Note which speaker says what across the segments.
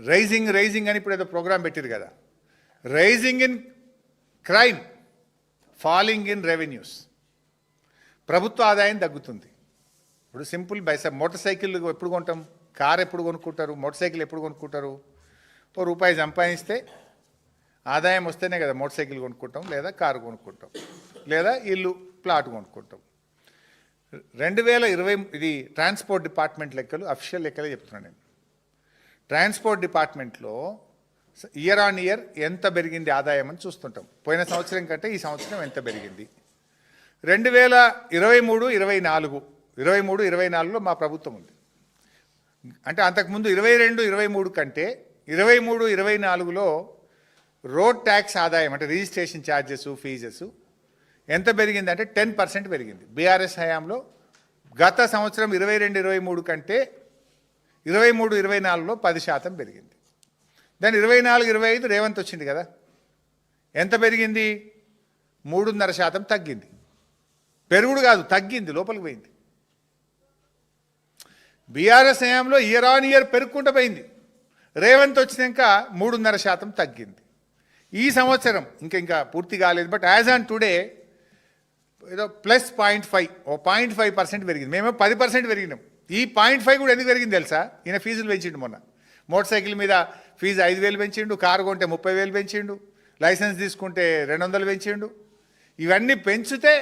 Speaker 1: Rising అని ఇప్పుడు ఏదో ప్రోగ్రామ్ పెట్టారు కదా. Rising in crime, falling in revenues. ప్రభుత్వ ఆదాయం తగ్గుతుంది. ఇప్పుడు సింపుల్ మోటార్ సైకిల్ ఎప్పుడు కొంటాం, కార్ ఎప్పుడు కొనుక్కుంటారు, మోటార్ సైకిల్ ఎప్పుడు కొనుక్కుంటారు? ఓ రూపాయి సంపాదిస్తే ఆదాయం వస్తేనే కదా మోటార్ సైకిల్ కొనుక్కుంటాం, లేదా కారు కొనుక్కుంటాం, లేదా ఇల్లు ప్లాట్ కొనుక్కుంటాం. 2020 ఇది ట్రాన్స్పోర్ట్ డిపార్ట్మెంట్ లెక్కలు, అఫీషియల్ లెక్కలే చెప్తున్నాను నేను. ట్రాన్స్పోర్ట్ డిపార్ట్మెంట్లో ఇయర్ ఆన్ ఇయర్ ఎంత పెరిగింది ఆదాయం అని చూస్తుంటాం. పోయిన సంవత్సరం కంటే ఈ సంవత్సరం ఎంత పెరిగింది. 2023-24లో మా ప్రభుత్వం ఉంది. అంటే అంతకుముందు 22-23 కంటే 23-24లో రోడ్ ట్యాక్స్ ఆదాయం అంటే రిజిస్ట్రేషన్ ఛార్జెస్, ఫీజెస్ ఎంత పెరిగింది అంటే 10% పెరిగింది. బీఆర్ఎస్ హయాంలో గత సంవత్సరం 22-23 కంటే 23-24లో 10% పెరిగింది. దాని 24-25 రేవంత్ వచ్చింది కదా, ఎంత పెరిగింది? 3.5% తగ్గింది. పెరుగుడు కాదు, తగ్గింది, లోపలికి పోయింది. బీఆర్ఎస్ హయాంలో ఇయర్ ఆన్ ఇయర్ పెరుగుకుంటూ పోయింది. రేవంత్ వచ్చినాక 3.5% తగ్గింది. ఈ సంవత్సరం ఇంకా పూర్తి కాలేదు, బట్ యాజ్ ఆన్ టుడే ఏదో +0.5 ఓ 0.5% పెరిగింది. మేము 10% పెరిగినాం. ఈ 0.5 కూడా ఎందుకు పెరిగింది తెలుసా? ఈయన ఫీజులు పెంచిండు. మొన్న మోటార్ సైకిల్ మీద ఫీజు 5,000 పెంచిండు, కారు కొంటే 30,000 పెంచిండు, లైసెన్స్ తీసుకుంటే 200 పెంచిండు. ఇవన్నీ పెంచితే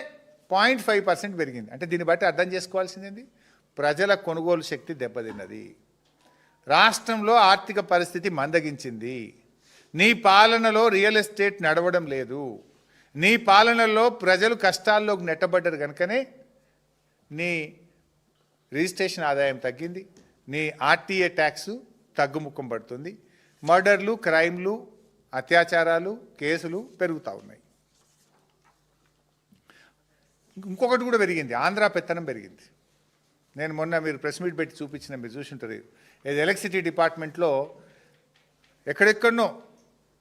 Speaker 1: 0.5% పెరిగింది. అంటే దీన్ని బట్టి అర్థం చేసుకోవాల్సింది ప్రజల కొనుగోలు శక్తి దెబ్బతిన్నది. రాష్ట్రంలో ఆర్థిక పరిస్థితి మందగించింది. నీ పాలనలో రియల్ ఎస్టేట్ నడవడం లేదు. నీ పాలనలో ప్రజలు కష్టాల్లోకి నెట్టబడ్డారు కనుకనే నీ రిజిస్ట్రేషన్ ఆదాయం తగ్గింది, నీ ఆర్టీఏ ట్యాక్స్ తగ్గుముఖం పడుతుంది, మర్డర్లు, క్రైమ్లు, అత్యాచారాలు, కేసులు పెరుగుతూ ఉన్నాయి. ఇంకొకటి కూడా పెరిగింది, ఆంధ్ర పెత్తనం పెరిగింది. నేను మొన్న మీరు ప్రెస్ మీట్ పెట్టి చూపించిన, మీరు చూసుంటారు. ఇది ఎలక్ట్రిసిటీ డిపార్ట్మెంట్లో ఎక్కడెక్కడనో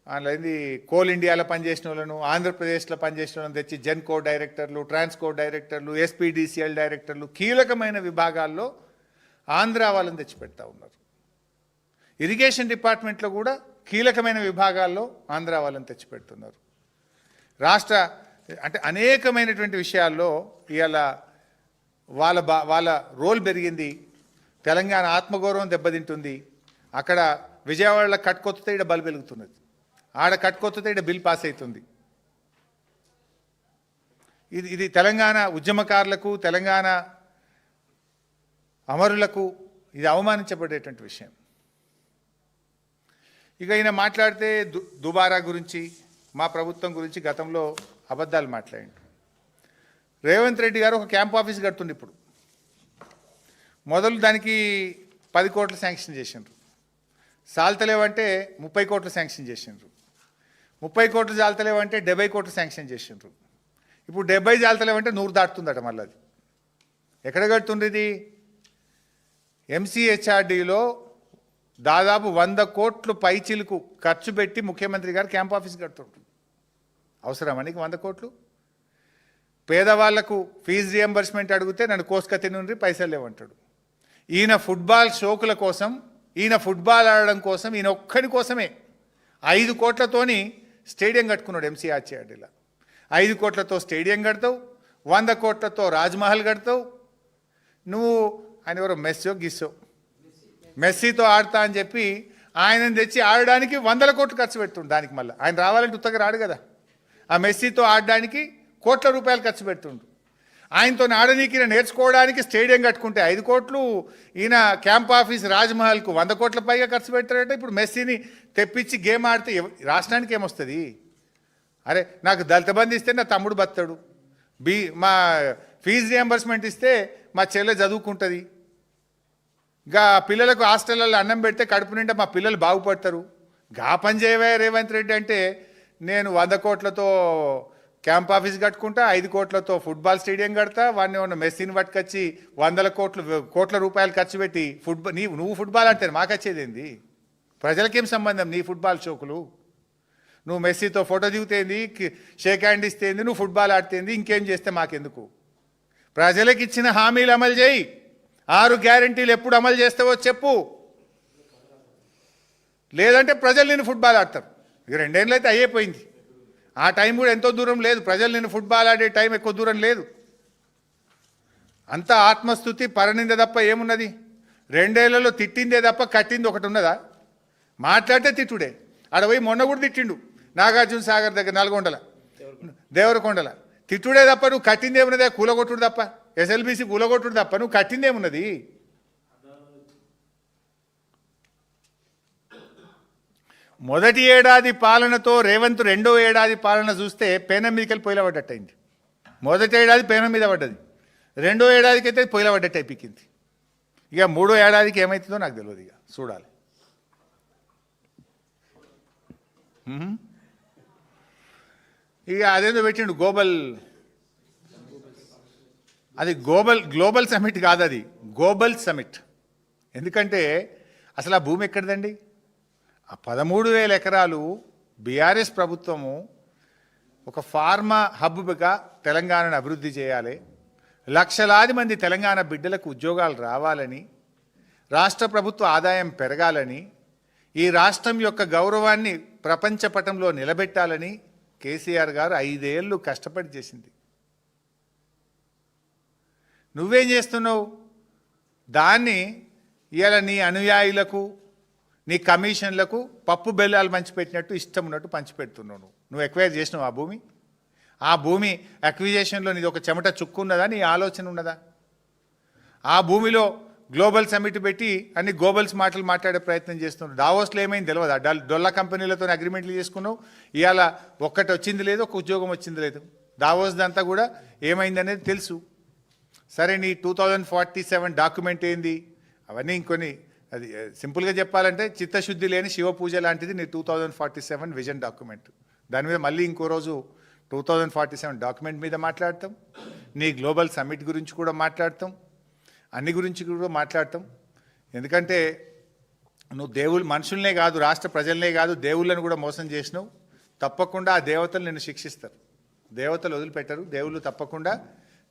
Speaker 1: అలాంటి కోల్ ఇండియాలో పనిచేసిన వాళ్ళను, ఆంధ్రప్రదేశ్లో పనిచేసిన వాళ్ళని తెచ్చి జెన్కో డైరెక్టర్లు, ట్రాన్స్కో డైరెక్టర్లు, ఎస్పీడీసీఎల్ డైరెక్టర్లు, కీలకమైన విభాగాల్లో ఆంధ్ర వాళ్ళని తెచ్చిపెడతా ఉన్నారు. ఇరిగేషన్ డిపార్ట్మెంట్లో కూడా కీలకమైన విభాగాల్లో ఆంధ్ర వాళ్ళని తెచ్చిపెడుతున్నారు. రాష్ట్ర అంటే అనేకమైనటువంటి విషయాల్లో ఇవాళ వాళ్ళ రోల్ పెరిగింది. తెలంగాణ ఆత్మగౌరవం దెబ్బతింటుంది. అక్కడ విజయవాడలో కట్టుకొత్తే ఇక్కడ బల్బు వెలుగుతున్నది, ఆడ కట్టుకొత్తే ఇక్కడ బిల్ పాస్ అవుతుంది. ఇది తెలంగాణ ఉద్యమకారులకు, తెలంగాణ అమరులకు ఇది అవమానించబడేటువంటి విషయం. ఇక ఈయన మాట్లాడితే దుబారా గురించి, మా ప్రభుత్వం గురించి గతంలో అబద్ధాలు మాట్లాడిండు. రేవంత్ రెడ్డి గారు ఒక క్యాంప్ ఆఫీస్ కడుతుండే. ఇప్పుడు మొదలు దానికి 10 కోట్లు శాంక్షన్ చేసిండ్రు. సాల్తలేవంటే 30 కోట్లు శాంక్షన్ చేసిండ్రు. 30 కోట్లు చాలతలేవంటే 70 కోట్లు శాంక్షన్ చేసిండ్రు. ఇప్పుడు 70 చాలతలేవంటే 100 దాటుతుందట. మళ్ళీ అది ఎక్కడ కడుతుండ్రు? ఇది MCHRDలో దాదాపు 100 కోట్లు పైచిలకు ఖర్చు పెట్టి ముఖ్యమంత్రి గారు క్యాంప్ ఆఫీస్ కడుతుండ్రు. అవసరమా నీకు 100 కోట్లు? పేదవాళ్లకు ఫీజు రియంబర్స్మెంట్ అడిగితే నన్ను కోసుకత్తి నుండి పైసలు లేవంటాడు. ఈయన ఫుట్బాల్ షోకుల కోసం, ఈయన ఫుట్బాల్ ఆడడం కోసం, ఈయన ఒక్కడి కోసమే 5 కోట్లతోని స్టేడియం కట్టుకున్నాడు MCHRDలో. 5 కోట్లతో స్టేడియం కడతావు, 100 కోట్లతో రాజ్మహల్ కడతావు. నువ్వు ఆయన ఎవరో మెస్సీతో ఆడతా అని చెప్పి ఆయనను తెచ్చి ఆడడానికి 100 కోట్లు ఖర్చు పెడుతుండు. దానికి మళ్ళీ ఆయన రావాలంటే ఉత్తగా రాడు కదా. ఆ మెస్సీతో ఆడడానికి కోట్ల రూపాయలు ఖర్చు పెడుతుండు. ఆయనతో ఆడనీకి నేర్చుకోవడానికి స్టేడియం కట్టుకుంటే 5 కోట్లు, ఈయన క్యాంప్ ఆఫీస్ రాజ్మహల్కు 100 కోట్ల పైగా ఖర్చు పెడతాడంటే ఇప్పుడు మెస్సీని తెప్పించి గేమ్ ఆడితే రాష్ట్రానికి ఏమొస్తుంది? అరే నాకు దళిత బంధు ఇస్తే నా తమ్ముడు బతాడు, మా ఫీజు రియంబర్స్మెంట్ ఇస్తే మా చెల్లె చదువుకుంటుంది, గా పిల్లలకు హాస్టల్లో అన్నం పెడితే కడుపు నిండా మా పిల్లలు బాగుపడతారు. గా పని చేయవే రేవంత్ రెడ్డి అంటే నేను 100 కోట్లతో క్యాంప్ ఆఫీస్ కట్టుకుంటా, 5 కోట్లతో ఫుట్బాల్ స్టేడియం కడతా, వాడిని ఉన్న మెస్సీని పట్టుకొచ్చి 100 కోట్ల రూపాయలు ఖర్చు పెట్టి నువ్వు ఫుట్బాల్ ఆడితే మాకొచ్చేది ఏంది? ప్రజలకేం సంబంధం నీ ఫుట్బాల్ షోకులు? నువ్వు మెస్సీతో ఫోటో దిగుతేంది, షేక్ హ్యాండ్ ఇస్తేంది, నువ్వు ఫుట్బాల్ ఆడితేంది, ఇంకేం చేస్తే మాకెందుకు? ప్రజలకు ఇచ్చిన హామీలు అమలు చేయి. 6 గ్యారెంటీలు ఎప్పుడు అమలు చేస్తావో చెప్పు. లేదంటే ప్రజలు నిన్ను ఫుట్బాల్ ఆడతారు. ఇక 2 ఏళ్ళు అయితే అయిపోయింది. ఆ టైం కూడా ఎంతో దూరం లేదు. ప్రజలు నిన్ను ఫుట్బాల్ ఆడే టైం ఎక్కువ దూరం లేదు. అంత ఆత్మస్థుతి పరనింద తప్ప ఏమున్నది? 2 ఏళ్లలో తిట్టిందే తప్ప కట్టింది ఒకటి ఉన్నదా? మాట్లాడితే తిట్టుడే. ఆడ పోయి మొన్న కూడా తిట్టిండు నాగార్జున సాగర్ దగ్గర, నల్గొండల, దేవరకొండల. తిట్టుడే తప్ప నువ్వు కట్టింది ఏమున్నది? కూలగొట్టుడు తప్ప, ఎస్ఎల్బీసీ కూలగొట్టుడు తప్ప నువ్వు కట్టింది ఏమున్నది? మొదటి ఏడాది పాలనతో రేవంత్ 2వ ఏడాది పాలన చూస్తే పేనం మీదకెళ్ళి పొయ్యిల పడ్డట్టయింది. మొదటి ఏడాది పేనం మీద పడ్డది, 2వ ఏడాదికి అయితే పొయ్యిల పడ్డట్టు అయిపోయింది. ఇక 3వ ఏడాదికి ఏమవుతుందో నాకు తెలియదు. ఇక చూడాలి. ఇక అదేందో పెట్టిండు అది గ్లోబల్ సమిట్ కాదు, అది గోబల్ సమిట్. ఎందుకంటే అసలు ఆ భూమి ఎక్కడిదండి? ఆ 13,000 ఎకరాలు బీఆర్ఎస్ ప్రభుత్వము ఒక ఫార్మా హబ్గా తెలంగాణను అభివృద్ధి చేయాలి, లక్షలాది మంది తెలంగాణ బిడ్డలకు ఉద్యోగాలు రావాలని, రాష్ట్ర ప్రభుత్వ ఆదాయం పెరగాలని, ఈ రాష్ట్రం యొక్క గౌరవాన్ని ప్రపంచ పటంలో నిలబెట్టాలని కేసీఆర్ గారు 5 ఏళ్ళు కష్టపడి చేసింది. నువ్వేం చేస్తున్నావు? దాన్ని ఇవాళ నీ అనుయాయులకు, నీ కమిషన్లకు పప్పు బెల్లాలు పంచిపెట్టినట్టు ఇష్టం ఉన్నట్టు పంచిపెడుతున్నావు. నువ్వు ఎక్వైర్ చేసినావు ఆ భూమి. ఆ భూమి అక్విజేషన్లో నీది ఒక చెమట చుక్కు ఉన్నదా? నీ ఆలోచన ఉన్నదా? ఆ భూమిలో గ్లోబల్ సమిట్ పెట్టి అన్ని గోబల్స్ మాటలు మాట్లాడే ప్రయత్నం చేస్తున్నావు. దావోస్లో ఏమైంది తెలియదా? డొల్లా కంపెనీలతో అగ్రిమెంట్లు చేసుకున్నావు. ఇవాళ ఒక్కటి వచ్చింది లేదు, ఒక ఉద్యోగం వచ్చింది లేదు. దావోస్ అంతా కూడా ఏమైంది అనేది తెలుసు. సరే, నీ 2047 డాక్యుమెంట్ ఏంది? అవన్నీ ఇంకొన్ని, అది సింపుల్గా చెప్పాలంటే చిత్తశుద్ధి లేని శివ పూజ లాంటిది నీ 2047 విజన్ డాక్యుమెంట్. దాని మీద మళ్ళీ ఇంకో రోజు 2047 డాక్యుమెంట్ మీద మాట్లాడతాం, నీ గ్లోబల్ సమ్మిట్ గురించి కూడా మాట్లాడతాం, అన్ని గురించి కూడా మాట్లాడతాం. ఎందుకంటే నువ్వు మనుషులనే కాదు, రాష్ట్ర ప్రజలనే కాదు, దేవుళ్ళను కూడా మోసం చేసినావు. తప్పకుండా ఆ దేవతలు నిన్ను శిక్షిస్తారు. దేవతలు వదిలిపెట్టరు. దేవుళ్ళు తప్పకుండా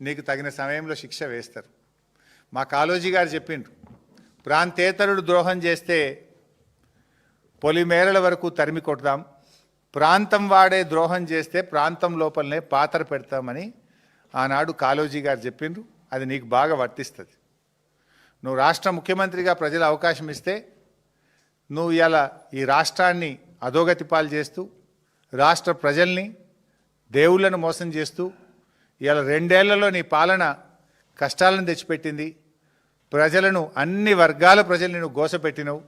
Speaker 1: నీకు తగిన సమయంలో శిక్ష వేస్తారు. మా కాళోజీ గారు చెప్పిండ్రు, ప్రాంతేతరుడు ద్రోహం చేస్తే పొలిమేరల వరకు తరిమి కొడదాం, ప్రాంతం వాడే ద్రోహం చేస్తే ప్రాంతం లోపలనే పాతర పెడతామని ఆనాడు కాళోజీ గారు చెప్పిండ్రు. అది నీకు బాగా వర్తిస్తుంది. నువ్వు రాష్ట్ర ముఖ్యమంత్రిగా ప్రజల అవకాశం ఇస్తే నువ్వు ఇలా ఈ రాష్ట్రాన్ని అధోగతి పాలు చేస్తూ, రాష్ట్ర ప్రజల్ని, దేవుళ్ళను మోసం చేస్తూ, ఇలా 2 ఏళ్లలో నీ పాలన కష్టాలను తెచ్చిపెట్టింది. ప్రజలను, అన్ని వర్గాల ప్రజల్ని నువ్వు గోసపెట్టినవు.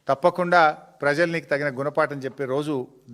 Speaker 1: తప్పకుండా ప్రజలు నీకు తగిన గుణపాఠం చెప్పే రోజు